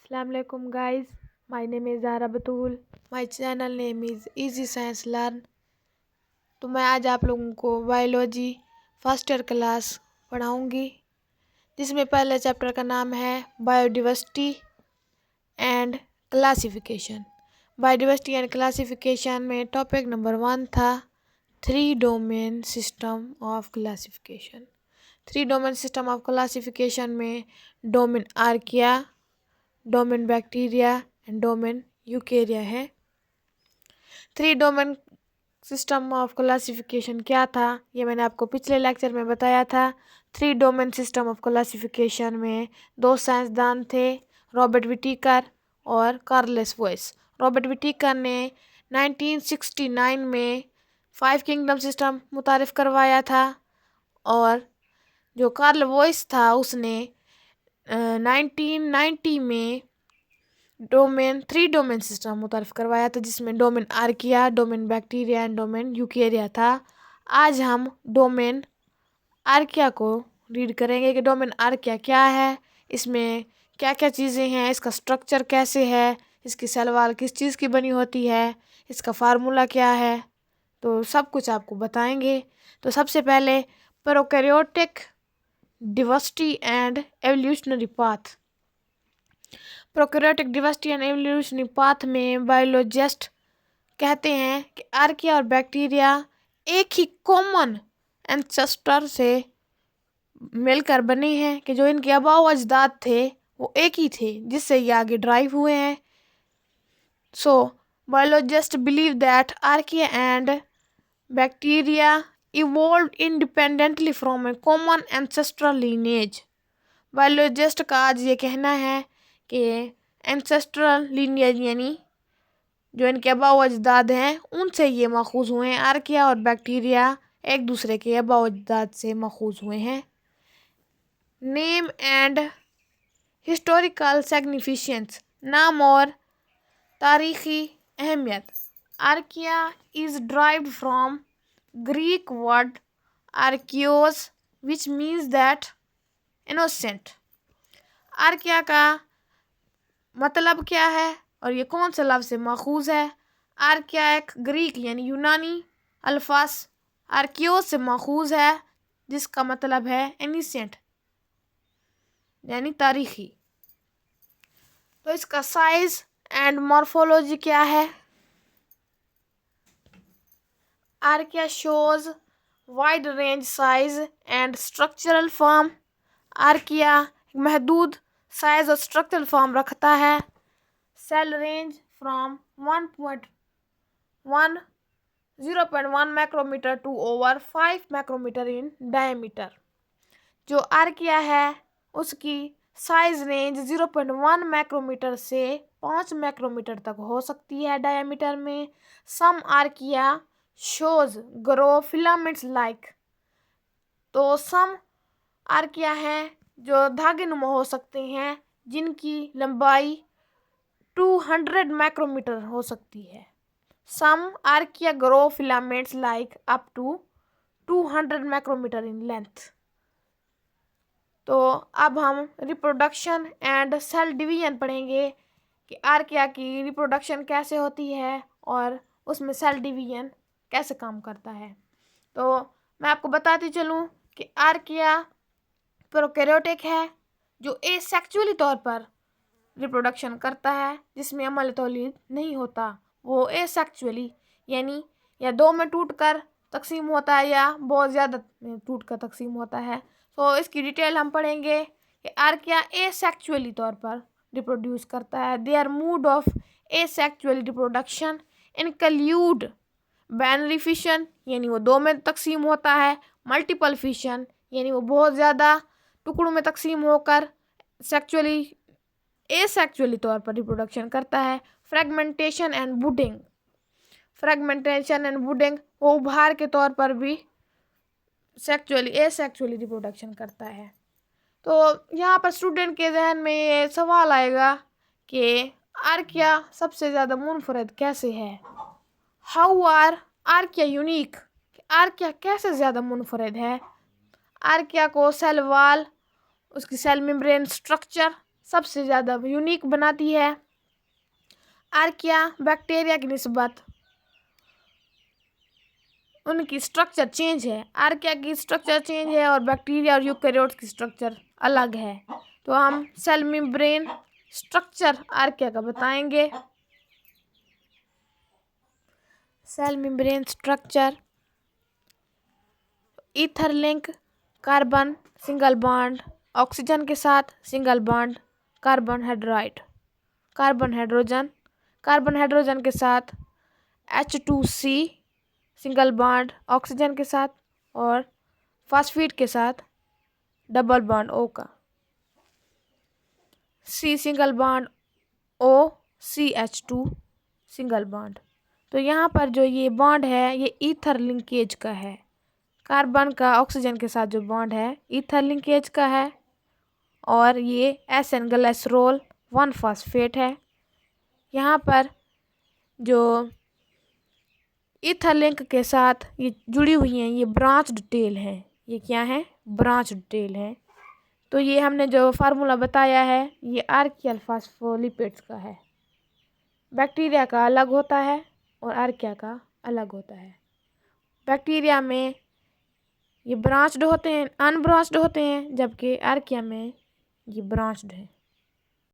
Assalamualaikum guys, my name is Zara Batul. My channel name is Easy Science Learn. तो मैं आज आप लोगों को बायोलॉजी फर्स्ट ईयर क्लास पढ़ाऊंगी, जिसमें पहले चैप्टर का नाम है biodiversity and classification. Biodiversity and classification में टॉपिक नंबर 1 था 3 domain system of classification. 3 domain system of classification में domain archaea, domain bacteria and domain eukarya है। 3 डोमेन सिस्टम ऑफ क्लासिफिकेशन क्या था, ये मैंने आपको पिछले लेक्चर में बताया था। 3 डोमेन सिस्टम ऑफ क्लासिफिकेशन में 2 साइंसदान थे, रॉबर्ट विटीकर और कार्लस वॉइस। रॉबर्ट विटीकर ने 1969 में 5 किंगडम सिस्टम मुतारिफ करवाया था और जो कार्ल वॉइस था उसने 1990 में 3 डोमेन सिस्टम मुतारिफ करवाया था, जिसमें domain archaea, domain bacteria and domain Eukarya था। आज हम डोमेन आर्किया को रीड करेंगे कि डोमेन आर्किया क्या है, इसमें क्या क्या चीज़ें हैं, इसका स्ट्रक्चर कैसे है, इसकी सेल वॉल किस चीज़ की बनी होती है, इसका फार्मूला क्या है, तो सब कुछ आपको बताएंगे। तो सबसे पहले prokaryotic diversity and evolutionary path. Prokaryotic diversity and evolutionary path में बायोलॉजिस्ट कहते हैं कि आर्किया और बैक्टीरिया एक ही कॉमन एंसेस्टर से मिलकर बने हैं, कि जो इनके आबाओ अजदाद थे वो एक ही थे, जिससे ये आगे ड्राइव हुए हैं। So biologist believe that archaea and bacteria evolved independently from a common ancestral lineage. Biologist का आज ये कहना है कि एंसेस्ट्रल लीनियज यानी जो इनके आबाओ अजदाद हैं उनसे ये माखूज हुए हैं। आर्किया और बैक्टीरिया एक दूसरे के आबाओ अजदाद से माखूज हुए हैं। नेम एंड हिस्टोरिकल सिग्निफिकेंस, नाम और तारीखी अहमियत। Archaea is derived from Greek word archaios which means that innocent. Archaea का मतलब क्या है और ये कौन से लफ्ज़ से माखूज है? आर्किया एक ग्रीक यानी यूनानी अल्फाज आर्कियोस से माखूज है, जिसका मतलब है इनिसेंट यानी तारीखी। तो इसका साइज एंड मॉर्फोलॉजी क्या है? Archaea shows wide range size and structural form. Archaea महदूद साइज और स्ट्रक्चरल फॉर्म रखता है। Cell range from 0.1 micrometre to over 5 micrometre in diameter. जो आर्किया है उसकी साइज रेंज 0.1 माइक्रोमीटर से 5 माइक्रोमीटर तक हो सकती है डायमीटर में। Some archaea shows grow filaments like. तो सम आर्किया हैं जो धागे नुमा हो सकते हैं, जिनकी लंबाई 200 माइक्रोमीटर हो सकती है। Some archaea grow filaments like up to 200 micrometre in length. तो अब हम रिप्रोडक्शन एंड सेल डिवीजन पढ़ेंगे कि आर्किया की रिप्रोडक्शन कैसे होती है और उसमें सेल डिवीजन कैसे काम करता है। तो मैं आपको बताती चलूँ कि आर्किया प्रोकैरियोटिक है जो एसेक्सुअली तौर पर रिप्रोडक्शन करता है, जिसमें अमल तौलीद नहीं होता। वो एसेक्सुअली यानी या 2 में टूटकर तकसीम होता है या बहुत ज़्यादा टूटकर तकसीम होता है। तो इसकी डिटेल हम पढ़ेंगे कि आर्किया एसेक्सुअली तौर पर रिप्रोड्यूस करता है। Their mode of asexual reproduction include binary fission यानी वो 2 में तकसीम होता है, मल्टीपल फिशन यानी वो बहुत ज़्यादा टुकड़ों में तकसीम होकर एसेक्सुअली तौर पर रिप्रोडक्शन करता है। फ्रेगमेंटेशन एंड बुडिंग वो उभार के तौर पर भी एसेक्सुअली रिप्रोडक्शन करता है। तो यहाँ पर स्टूडेंट के जहन में ये सवाल आएगा कि आर्किया सबसे ज़्यादा मुनफरद कैसे है। How are archaea unique, archaea कैसे ज़्यादा मुनफरद है। आर्किया को सेल वाल, उसकी सेल मेम्ब्रेन स्ट्रक्चर सबसे ज़्यादा यूनिक बनाती है। आर्किया बैक्टीरिया की निस्बत उनकी स्ट्रक्चर चेंज है। आर्किया की स्ट्रक्चर चेंज है और बैक्टीरिया और यूकेरियोट्स की स्ट्रक्चर अलग है। तो हम सेल मेम्ब्रेन स्ट्रक्चर आर्किया का बताएंगे। Cell membrane structure, ether link, carbon single bond, oxygen के साथ single bond, carbon hydride, carbon hydrogen के साथ H2C सिंगल बॉन्ड ऑक्सीजन के साथ, और फास्फेट के साथ डबल बॉन्ड O का, C single bond O CH2 single bond. तो यहाँ पर जो ये बॉन्ड है ये ईथर लिंकेज का है। कार्बन का ऑक्सीजन के साथ जो बॉन्ड है ईथर लिंकेज का है, और ये SN ग्लिसरॉल 1 फॉस्फेट है। यहाँ पर जो ईथर लिंक के साथ ये जुड़ी हुई हैं ये ब्रांच्ड टेल हैं। ये क्या है? ब्रांच्ड टेल है। तो ये हमने जो फार्मूला बताया है ये आर्कियल फॉस्फोलिपिड्स का है। बैक्टीरिया का अलग होता है और आर्किया का अलग होता है। बैक्टीरिया में ये ब्रांच्ड होते हैं, अनब्रांच्ड होते हैं, जबकि आर्किया में ये ब्रांच्ड है।